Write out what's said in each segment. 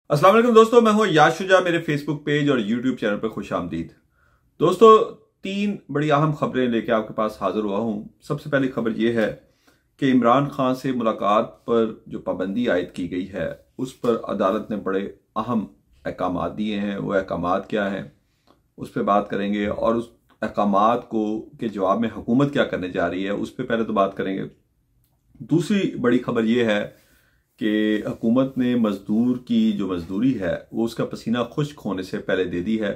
अस्सलाम वालेकुम दोस्तों, मैं हूं याद शुजा। मेरे फेसबुक पेज और यूट्यूब चैनल पर खुश आमदीद। दोस्तों, तीन बड़ी अहम खबरें लेके आपके पास हाजिर हुआ हूं। सबसे पहली खबर यह है कि इमरान खान से मुलाकात पर जो पाबंदी आयद की गई है उस पर अदालत ने बड़े अहम अहकाम दिए हैं। वो अहकाम क्या हैं उस पर बात करेंगे और उस अहकाम को के जवाब में हुकूमत क्या करने जा रही है उस पर पहले तो बात करेंगे। दूसरी बड़ी खबर यह है कि हुकूमत ने मजदूर की जो मजदूरी है वो उसका पसीना खुश्क होने से पहले दे दी है।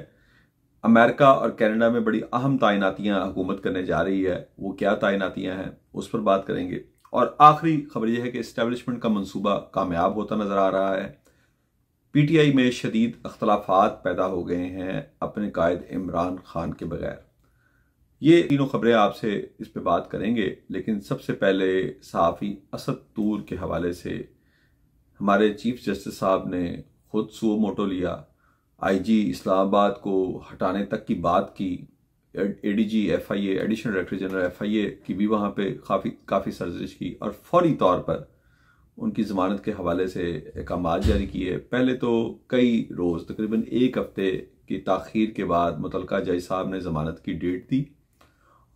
अमेरिका और कनाडा में बड़ी अहम तैनातियां हुकूमत करने जा रही है। वो क्या तैनातियां हैं उस पर बात करेंगे। और आखिरी खबर यह है कि इस्टेब्लिशमेंट का मंसूबा कामयाब होता नजर आ रहा है। पीटीआई में शदीद अख्तलाफात पैदा हो गए हैं अपने कायद इमरान खान के बगैर। ये तीनों खबरें आपसे इस पे बात करेंगे, लेकिन सबसे पहले सहाफ़ी असद तूर के हवाले से हमारे चीफ जस्टिस साहब ने खुद सुओ मोटो लिया। आईजी इस्लामाबाद को हटाने तक की बात की। ADG FIA, additional director general FIA की भी वहां पे काफ़ी सर्जिश की और फौरी तौर पर उनकी ज़मानत के हवाले से अहकाम जारी किए। पहले तो कई रोज़, तकरीबन एक हफ्ते की ताख़ीर के बाद मुतलका जज साहब ने ज़मानत की डेट दी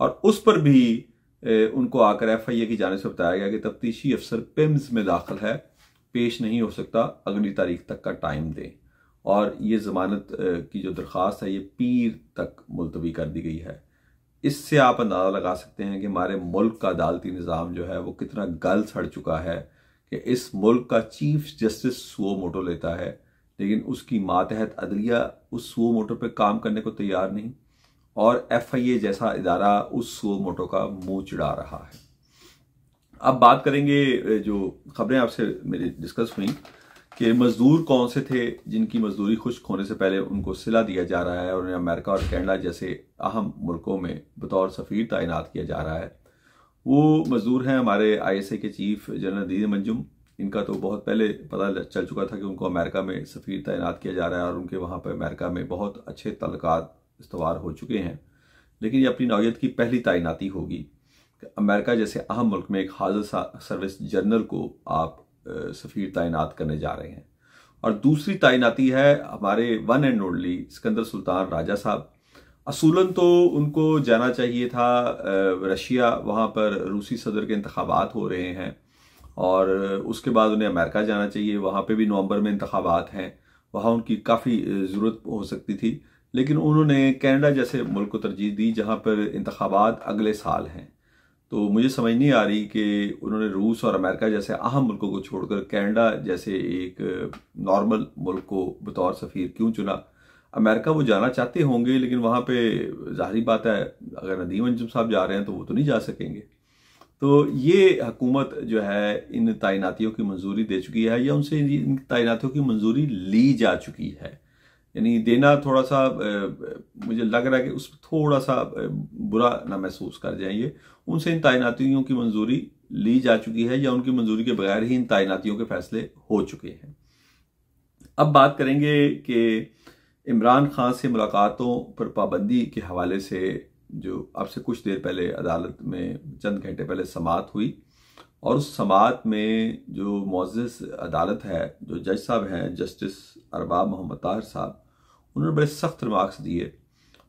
और उस पर भी उनको आकर एफआईए की जानिब से बताया गया कि तफ्तीशी अफसर पिम्स में दाखिल है, पेश नहीं हो सकता, अगली तारीख तक का टाइम दें। और ये ज़मानत की जो दरख्वास्त है ये पीर तक मुलतवी कर दी गई है। इससे आप अंदाज़ा लगा सकते हैं कि हमारे मुल्क का अदालती निज़ाम जो है वो कितना गल सड़ चुका है कि इस मुल्क का चीफ जस्टिस सुओ मोटो लेता है, लेकिन उसकी मातहत अदलिया उस सुओ मोटो पर काम करने को तैयार नहीं और एफआईए जैसा इदारा उस सुओ मोटो का मुंह चिढ़ा रहा है। अब बात करेंगे जो खबरें आपसे मेरी डिस्कस हुई कि मजदूर कौन से थे जिनकी मजदूरी खुश्क होने से पहले उनको सिला दिया जा रहा है और उन्हें अमेरिका और कनाडा जैसे अहम मुल्कों में बतौर सफ़ीर तैनात किया जा रहा है। वो मजदूर हैं हमारे आईएसआई के चीफ जनरल दीन मंजुम। इनका तो बहुत पहले पता चल चुका था कि उनको अमेरिका में सफ़ीर तैनात किया जा रहा है और उनके वहाँ पर अमेरिका में बहुत अच्छे तल्लुकात इस्तवार हो चुके हैं। लेकिन ये अपनी नौयत की पहली तैनाती होगी। अमेरिका जैसे अहम मुल्क में एक हाजिर सर्विस जनरल को आप सफ़ीर तैनात करने जा रहे हैं। और दूसरी तैनाती है हमारे one and only Sikandar Sultan Raja साहब। असूलन तो उनको जाना चाहिए था रशिया, वहाँ पर रूसी सदर के इंतखाबात हो रहे हैं और उसके बाद उन्हें अमेरिका जाना चाहिए। वहाँ पे भी नवंबर में इंतखाबात हैं, वहाँ उनकी काफ़ी ज़रूरत हो सकती थी, लेकिन उन्होंने कनाडा जैसे मुल्क को तरजीह दी जहाँ पर इंतखाबात अगले साल हैं। तो मुझे समझ नहीं आ रही कि उन्होंने रूस और अमेरिका जैसे अहम मुल्कों को छोड़कर कनाडा जैसे एक नॉर्मल मुल्क को बतौर सफ़ीर क्यों चुना। अमेरिका वो जाना चाहते होंगे, लेकिन वहाँ पे ज़ाहिरी बात है अगर नदीम अंजुम साहब जा रहे हैं तो वो तो नहीं जा सकेंगे। तो ये हुकूमत जो है इन तैनातियों की मंजूरी दे चुकी है या उनसे इन तैनातियों की मंजूरी ली जा चुकी है। यानी देना थोड़ा सा मुझे लग रहा है कि उस थोड़ा सा बुरा ना महसूस कर जाएंगे। उनसे इन तैनातियों की मंजूरी ली जा चुकी है या उनकी मंजूरी के बगैर ही इन तैनातियों के फैसले हो चुके हैं। अब बात करेंगे कि इमरान खान से मुलाकातों पर पाबंदी के हवाले से जो अब से कुछ देर पहले अदालत में चंद घंटे पहले समाअत हुई और उस समाअत में जो मुअज़्ज़ज़ अदालत है, जो जज साहब हैं जस्टिस अरबाब मोहम्मद ताहिर साहब, उन्होंने बड़े सख्त रिमार्क्स दिए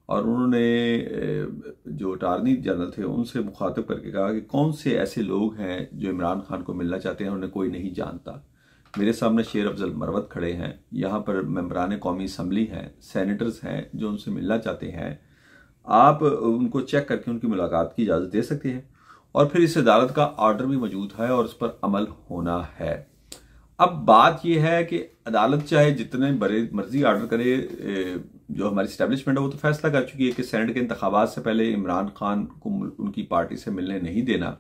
और उन्होंने जो अटार्नी जनरल थे उनसे मुखातिब करके कहा कि कौन से ऐसे लोग हैं जो इमरान खान को मिलना चाहते हैं, उन्हें कोई नहीं जानता। मेरे सामने शेर अफजल मरवत खड़े हैं, यहाँ पर मेंबरान कौमी असम्बली हैं, सेनेटर्स हैं जो उनसे मिलना चाहते हैं। आप उनको चेक करके उनकी मुलाकात की इजाज़त दे सकते हैं और फिर इस अदालत का ऑर्डर भी मौजूद है और उस पर अमल होना है। अब बात यह है कि अदालत चाहे जितने बड़े मर्जी ऑर्डर करे, जो हमारी इस्टेब्लिशमेंट है वो तो फैसला कर चुकी है कि सेनेट के इंतखाबात से पहले इमरान खान को उनकी पार्टी से मिलने नहीं देना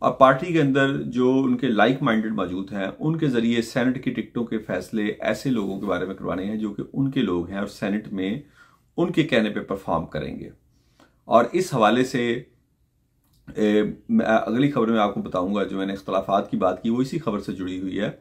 और पार्टी के अंदर जो उनके लाइक माइंडेड मौजूद हैं उनके जरिए सेनेट की टिकटों के फैसले ऐसे लोगों के बारे में करवाने हैं जो कि उनके लोग हैं और सेनेट में उनके कहने पर परफॉर्म करेंगे। और इस हवाले से अगली खबर में आपको बताऊंगा, जो मैंने इख्तलाफात की बात की वो इसी खबर से जुड़ी हुई है।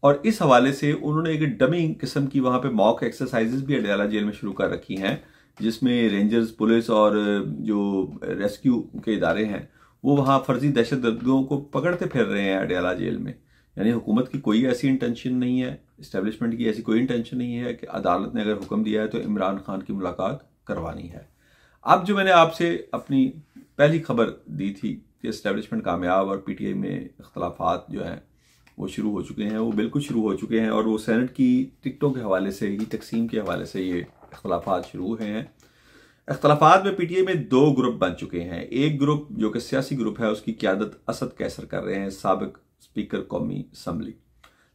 और इस हवाले से उन्होंने एक डमी किस्म की वहाँ पे मॉक एक्सरसाइजेस भी अडयाला जेल में शुरू कर रखी हैं, जिसमें रेंजर्स, पुलिस और जो रेस्क्यू के इदारे हैं वो वहाँ फर्जी दहशतगर्दों को पकड़ते फिर रहे हैं अडयाला जेल में। यानी हुकूमत की कोई ऐसी इंटेंशन नहीं है, इस्टेब्लिशमेंट की ऐसी कोई इंटेंशन नहीं है कि अदालत ने अगर हुक्म दिया है तो इमरान खान की मुलाकात करवानी है। अब जो मैंने आपसे अपनी पहली खबर दी थी कि इस्टेब्लिशमेंट कामयाब और पीटीआई में इख्तलाफात जो हैं वो शुरू हो चुके हैं, वो बिल्कुल शुरू हो चुके हैं और वो सेनेट की टिकटों के हवाले से ही, तकसीम के हवाले से ये इख्तलाफात शुरू हुए हैं। इख्तलाफात में पीटीआई में दो ग्रुप बन चुके हैं। एक ग्रुप जो कि सियासी ग्रुप है, उसकी क़यादत असद कैसर कर रहे हैं, साबिक स्पीकर कौमी असम्बली,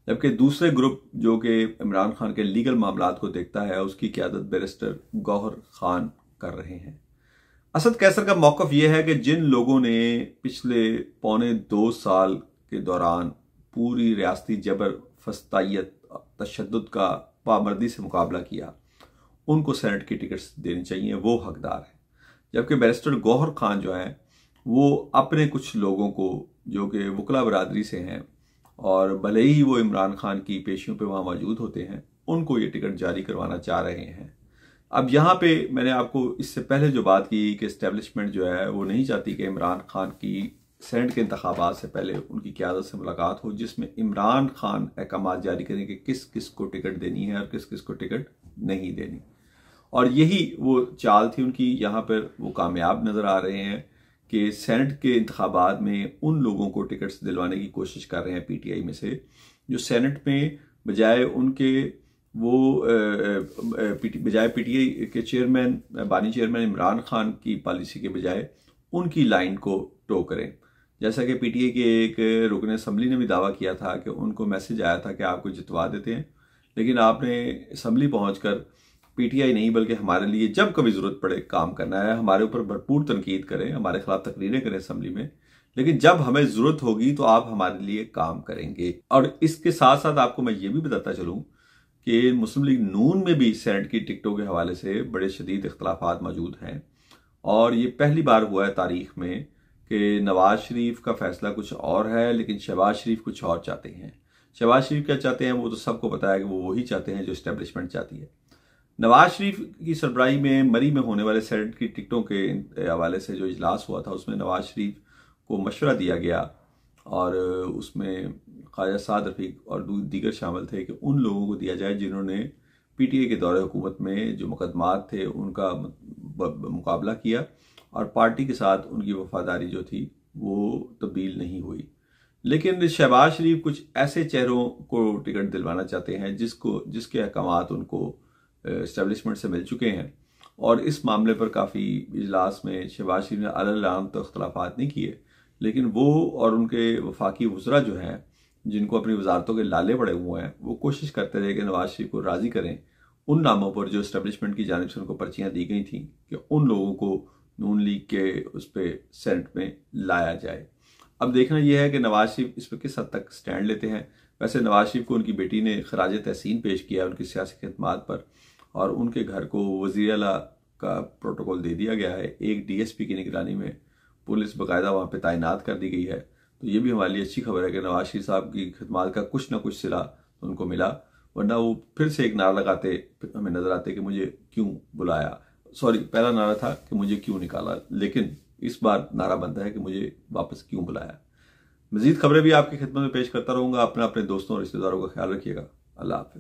जबकि दूसरे ग्रुप जो कि इमरान खान के लीगल मामलात को देखता है, उसकी क़यादत बैरिस्टर गौहर खान कर रहे हैं। असद कैसर का मौक़िफ़ यह है कि जिन लोगों ने पिछले 1.25 साल के दौरान पूरी रियासती जबर, फस्तायत, तशद्दुद का पामर्दी से मुकाबला किया, उनको सेनेट की टिकट्स देनी चाहिए, वो हकदार है। जबकि बैरिस्टर गौहर खान जो है वो अपने कुछ लोगों को जो कि वकला बरादरी से हैं और भले ही वो इमरान खान की पेशियों पे वहाँ मौजूद होते हैं, उनको ये टिकट जारी करवाना चाह रहे हैं। अब यहाँ पे मैंने आपको इससे पहले जो बात की कि इस्टेब्लिशमेंट जो है वो नहीं चाहती कि इमरान खान की सेनेट के इंतखाबात से पहले उनकी क़यादत से मुलाकात हो, जिसमें इमरान खान अहकामात जारी करें कि किस किस को टिकट देनी है और किस किस को टिकट नहीं देनी। और यही वो चाल थी उनकी। यहाँ पर वो कामयाब नज़र आ रहे हैं कि सेनेट के इंतखाबात में उन लोगों को टिकट्स दिलवाने की कोशिश कर रहे हैं पीटीआई में से, जो सेनेट में बजाय उनके वो बजाय पीटीआई के चेयरमैन, बानी चेयरमैन इमरान खान की पॉलिसी के बजाय उनकी लाइन को टो करें। जैसा कि पीटीआई के एक रुकन असम्बली ने भी दावा किया था कि उनको मैसेज आया था कि आपको जितवा देते हैं, लेकिन आपने असम्बली पहुंचकर पीटीआई नहीं बल्कि हमारे लिए जब कभी ज़रूरत पड़े काम करना है, हमारे ऊपर भरपूर तनकीद करें, हमारे खिलाफ तकरीरें करें असम्बली में, लेकिन जब हमें ज़रूरत होगी तो आप हमारे लिए काम करेंगे। और इसके साथ साथ आपको मैं ये भी बताता चलूँ कि मुस्लिम लीग नून में भी सेनेट की टिकटों के हवाले से बड़े शदीद इख्तलाफात मौजूद हैं। और ये पहली बार हुआ है तारीख में कि नवाज शरीफ का फैसला कुछ और है लेकिन शहबाज शरीफ कुछ और चाहते हैं। शहबाज शरीफ क्या चाहते हैं वो तो सबको पता है कि वो वही चाहते हैं जो इस्टेब्लिशमेंट चाहती है। नवाज शरीफ की सरबराही में मरी में होने वाले सेनेट की टिकटों के हवाले से जो इजलास हुआ था, उसमें नवाज शरीफ को मशवरा दिया गया और उसमें ख्वाजा साद रफीक और दीगर शामिल थे कि उन लोगों को दिया जाए जिन्होंने पीटीआई के दौरे हुकूमत में जो मुकदमात थे उनका मुकाबला किया और पार्टी के साथ उनकी वफादारी जो थी वो तब्दील नहीं हुई। लेकिन शहबाज शरीफ कुछ ऐसे चेहरों को टिकट दिलवाना चाहते हैं जिसके अहकामात उनको इस्टेब्लिशमेंट से मिल चुके हैं। और इस मामले पर काफ़ी इजलास में शहबाज शरीफ ने अलग तो इख्तलाफात नहीं किए, लेकिन वो और उनके वफाकी वज़रा जो हैं जिनको अपनी वजारतों के लाले पड़े हुए हैं, वो कोशिश करते रहे कि नवाज शरीफ को राज़ी करें उन नामों पर जो इस्टेब्लिशमेंट की जानिब से उनको पर्चियाँ दी गई थी कि उन लोगों को नून लीग के उस पर सेनेट में लाया जाए। अब देखना यह है कि नवाज शरीफ इस पर किस हद तक स्टैंड लेते हैं। वैसे नवाज शरीफ को उनकी बेटी ने खराज तहसीन पेश किया उनकी सियासी खिदमात पर और उनके घर को वज़ीर आला का प्रोटोकॉल दे दिया गया है। एक डीएसपी की निगरानी में पुलिस बाकायदा वहाँ पे तैनात कर दी गई है। तो ये भी हमारे लिए अच्छी खबर है कि नवाज शरीफ साहब की खिदमात का कुछ ना कुछ सिला तो उनको मिला, वरना वो फिर से एक नारा लगाते हमें नजर आते कि मुझे क्यों बुलाया। सॉरी, पहला नारा था कि मुझे क्यों निकाला, लेकिन इस बार नारा बनता है कि मुझे वापस क्यों बुलाया। मजीद खबरें भी आपकी खिदमत में पेश करता रहूंगा। अपने दोस्तों और रिश्तेदारों का ख्याल रखिएगा। अल्लाह हाफिज।